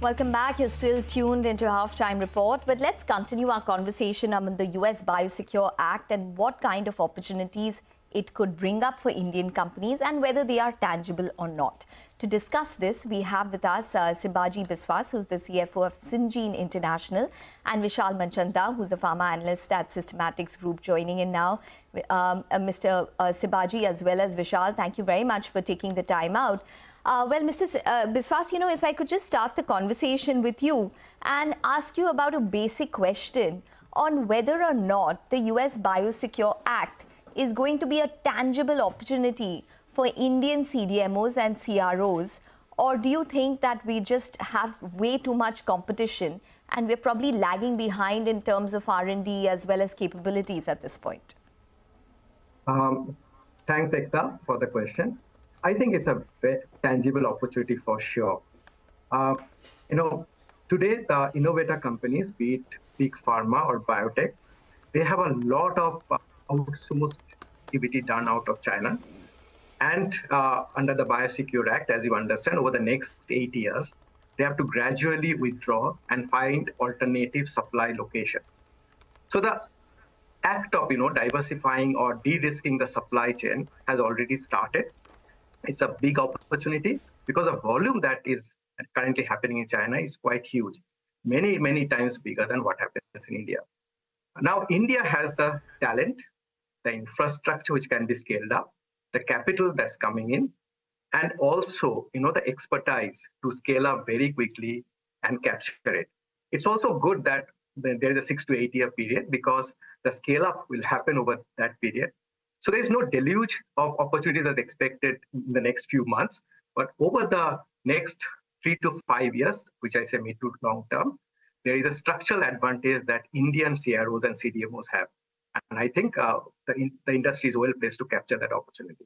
Welcome back. You're still tuned into Halftime Report, but let's continue our conversation on the US Biosecure Act and what kind of opportunities it could bring up for Indian companies and whether they are tangible or not. To discuss this, we have with us Sibaji Biswas, who's the CFO of Syngene International, and Vishal Manchanda, who's the pharma analyst at Systematics Group, joining in now. Mr. Sibaji as well as Vishal, thank you very much for taking the time out. Well, Mr. Biswas, if I could just start the conversation with you and ask you about a basic question on whether or not the US Biosecure Act is going to be a tangible opportunity for Indian CDMOs and CROs, or do you think that we just have way too much competition and we're probably lagging behind in terms of R&D as well as capabilities at this point? Thanks, Ekta, for the question. I think it's a very tangible opportunity for sure. Today the innovator companies, be it big pharma or biotech, they have a lot of outsourced activity done out of China. And under the Biosecure Act, as you understand, over the next 8 years, they have to gradually withdraw and find alternative supply locations. So the act of diversifying or de-risking the supply chain has already started. It's a big opportunity because the volume that is currently happening in China is quite huge, many, many times bigger than what happens in India. Now, India has the talent, the infrastructure which can be scaled up, the capital that's coming in, and also, the expertise to scale up very quickly and capture it. It's also good that there is a 6 to 8 year period because the scale up will happen over that period. So there's no deluge of opportunity that's expected in the next few months, but over the next 3 to 5 years, which I say mid to long term, there is a structural advantage that Indian CROs and CDMOs have. And I think the industry is well placed to capture that opportunity.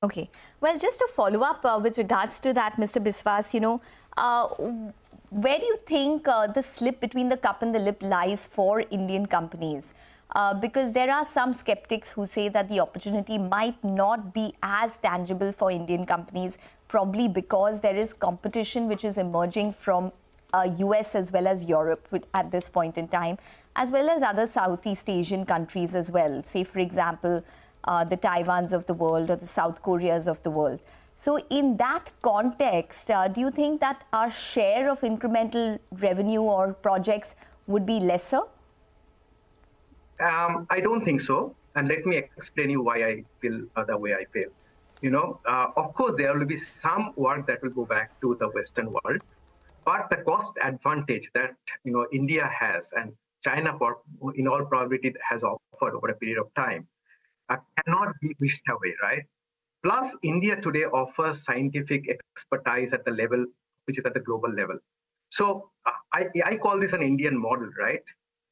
Okay. Well, just to follow up with regards to that, Mr. Biswas, where do you think the slip between the cup and the lip lies for Indian companies? Because there are some skeptics who say that the opportunity might not be as tangible for Indian companies, probably because there is competition which is emerging from US as well as Europe at this point in time, as well as other Southeast Asian countries as well. Say, for example, the Taiwans of the world or the South Koreas of the world. So in that context, do you think that our share of incremental revenue or projects would be lesser? I don't think so. And let me explain you why I feel the way I feel. Of course, there will be some work that will go back to the Western world, but the cost advantage that India has and China, in all probability, has offered over a period of time cannot be wished away, right? Plus, India today offers scientific expertise at the level which is at the global level. So I call this an Indian model, right?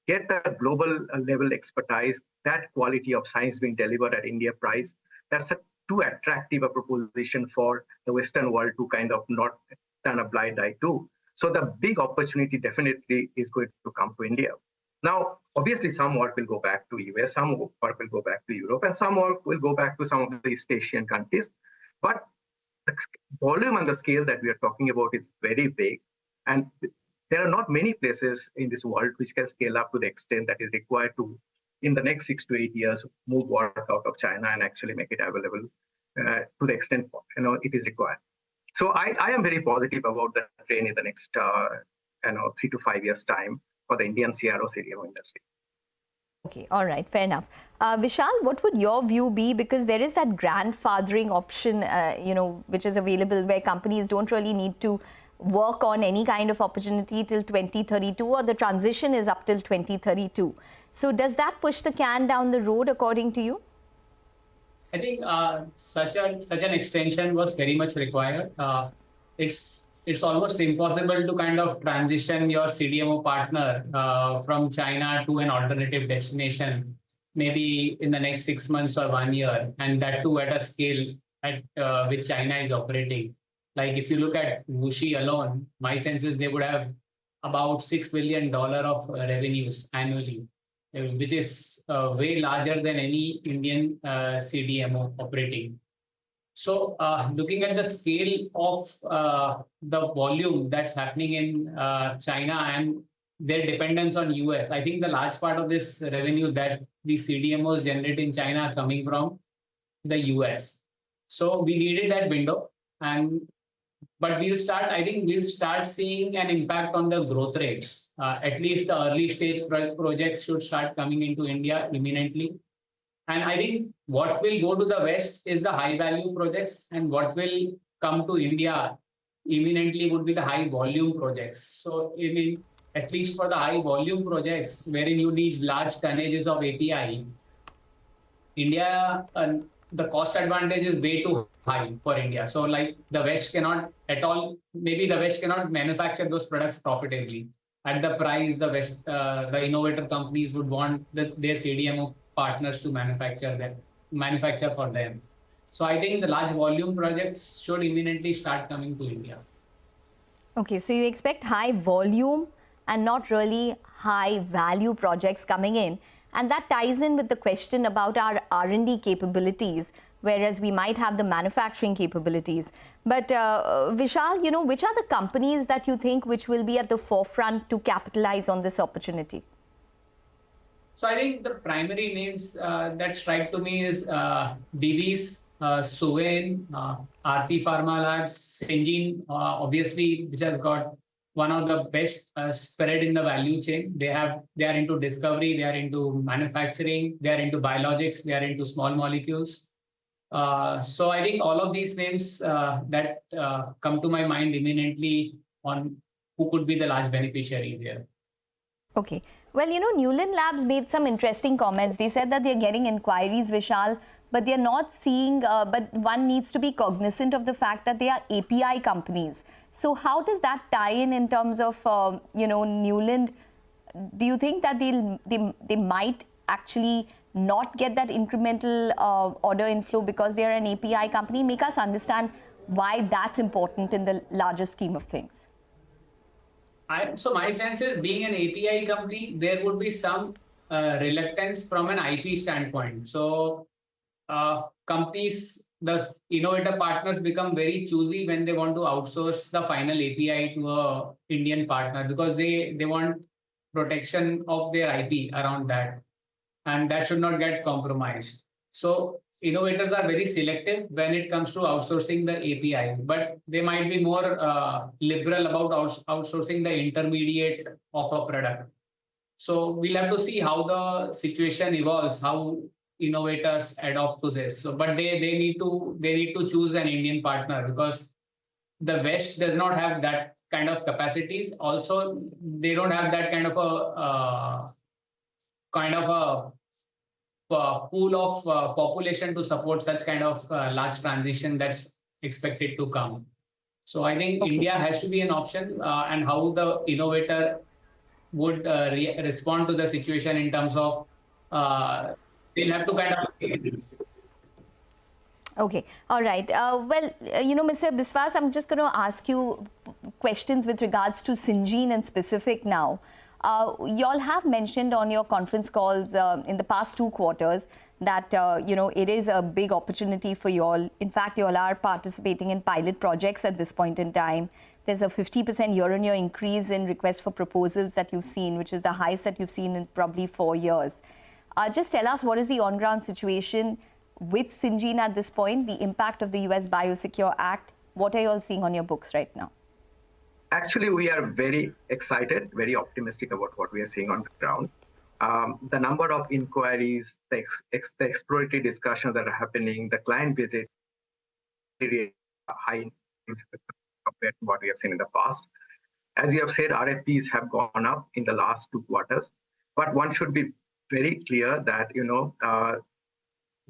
Get the global level expertise, that quality of science being delivered at India price. That's too attractive a proposition for the Western world to kind of not turn a blind eye to. So the big opportunity definitely is going to come to India. Now, obviously, some work will go back to US, some work will go back to Europe, and some work will go back to some of the East Asian countries. But the volume and the scale that we are talking about is very big. And there are not many places in this world which can scale up to the extent that is required to, in the next 6 to 8 years, move work out of China and actually make it available to the extent it is required. So I am very positive about the trend in the next 3 to 5 years time for the Indian CRO CDMO industry. Okay, all right, fair enough. Vishal, what would your view be? Because there is that grandfathering option, which is available where companies don't really need to work on any kind of opportunity till 2032, or the transition is up till 2032. So does that push the can down the road according to you? I think such an extension was very much required. It's almost impossible to kind of transition your CDMO partner from China to an alternative destination, maybe in the next 6 months or 1 year, and that too at a scale at which China is operating. Like if you look at Wuxi alone, my sense is they would have about $6 billion of revenues annually, which is way larger than any Indian CDMO operating. So looking at the scale of the volume that's happening in China and their dependence on US, I think the large part of this revenue that the CDMOs generate in China are coming from the US. So we needed that window, but I think we'll start seeing an impact on the growth rates. At least the early stage projects should start coming into India imminently. And I think what will go to the West is the high value projects, and what will come to India imminently would be the high volume projects. So at least for the high volume projects, wherein you need large tonnages of API, India, the cost advantage is way too high for India. So like the West cannot at all, maybe the West cannot manufacture those products profitably at the price the West, the innovator companies would want their CDMO partners to manufacture for them. So I think the large volume projects should imminently start coming to India. Okay, so you expect high volume and not really high value projects coming in. And that ties in with the question about our R&D capabilities, whereas we might have the manufacturing capabilities. But Vishal, which are the companies that you think which will be at the forefront to capitalize on this opportunity? So I think the primary names that strike to me is Divi's, Suven, Aarti Pharma Labs, Syngene, obviously, which has got one of the best spread in the value chain. They are into discovery, they are into manufacturing, they are into biologics, they are into small molecules. So I think all of these names that come to my mind imminently on who could be the large beneficiaries here. Okay. Well, Newland Labs made some interesting comments. They said that they're getting inquiries, Vishal, but they're not seeing, but one needs to be cognizant of the fact that they are API companies. So how does that tie in terms of, Newland? Do you think that they might actually not get that incremental order inflow because they're an API company? Make us understand why that's important in the larger scheme of things. So my sense is, being an API company, there would be some reluctance from an IP standpoint. So companies, the innovator partners become very choosy when they want to outsource the final API to a Indian partner, because they want protection of their IP around that, and that should not get compromised. So innovators are very selective when it comes to outsourcing the API, but they might be more liberal about outsourcing the intermediate of a product. So we'll have to see how the situation evolves, how innovators adopt to this. So, but they need to choose an Indian partner, because the West does not have that kind of capacities. Also, they don't have that kind of a pool of population to support such kind of large transition that's expected to come. So I think India has to be an option, and how the innovator would respond to the situation in terms of they'll have to kind of. Okay. All right. Well, Mr. Biswas, I'm just going to ask you questions with regards to Syngene in specific now. Y'all have mentioned on your conference calls in the past 2 quarters that, it is a big opportunity for y'all. In fact, y'all are participating in pilot projects at this point in time. There's a 50% year-on-year increase in requests for proposals that you've seen, which is the highest that you've seen in probably 4 years. Just tell us, what is the on-ground situation with Syngene at this point, the impact of the US Biosecure Act? What are you all seeing on your books right now? Actually, we are very excited, very optimistic about what we are seeing on the ground. The number of inquiries, the exploratory discussions that are happening, the client visits, really high compared to what we have seen in the past. As you have said, RFPs have gone up in the last 2 quarters, but one should be very clear that,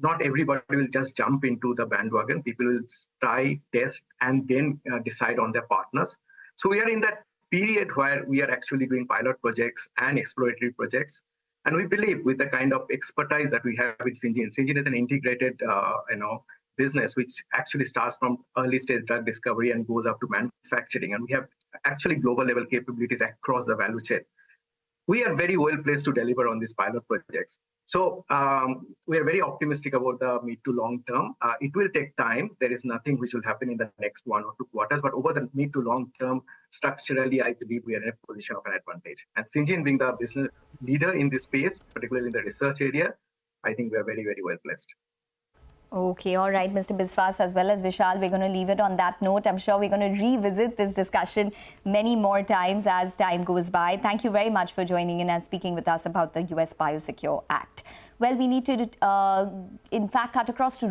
not everybody will just jump into the bandwagon. People will try, test, and then decide on their partners. So we are in that period where we are actually doing pilot projects and exploratory projects. And we believe with the kind of expertise that we have with Syngene is an integrated, business which actually starts from early stage drug discovery and goes up to manufacturing. And we have actually global level capabilities across the value chain. We are very well placed to deliver on these pilot projects. So we are very optimistic about the mid to long term. It will take time. There is nothing which will happen in the next 1 or 2 quarters, but over the mid to long term, structurally, I believe we are in a position of an advantage. And Syngene being the business leader in this space, particularly in the research area, I think we are very, very well placed. Okay, all right, Mr. Biswas as well as Vishal, we're going to leave it on that note. I'm sure we're going to revisit this discussion many more times as time goes by. Thank you very much for joining in and speaking with us about the US Biosecure Act. Well, we need to, in fact, cut across to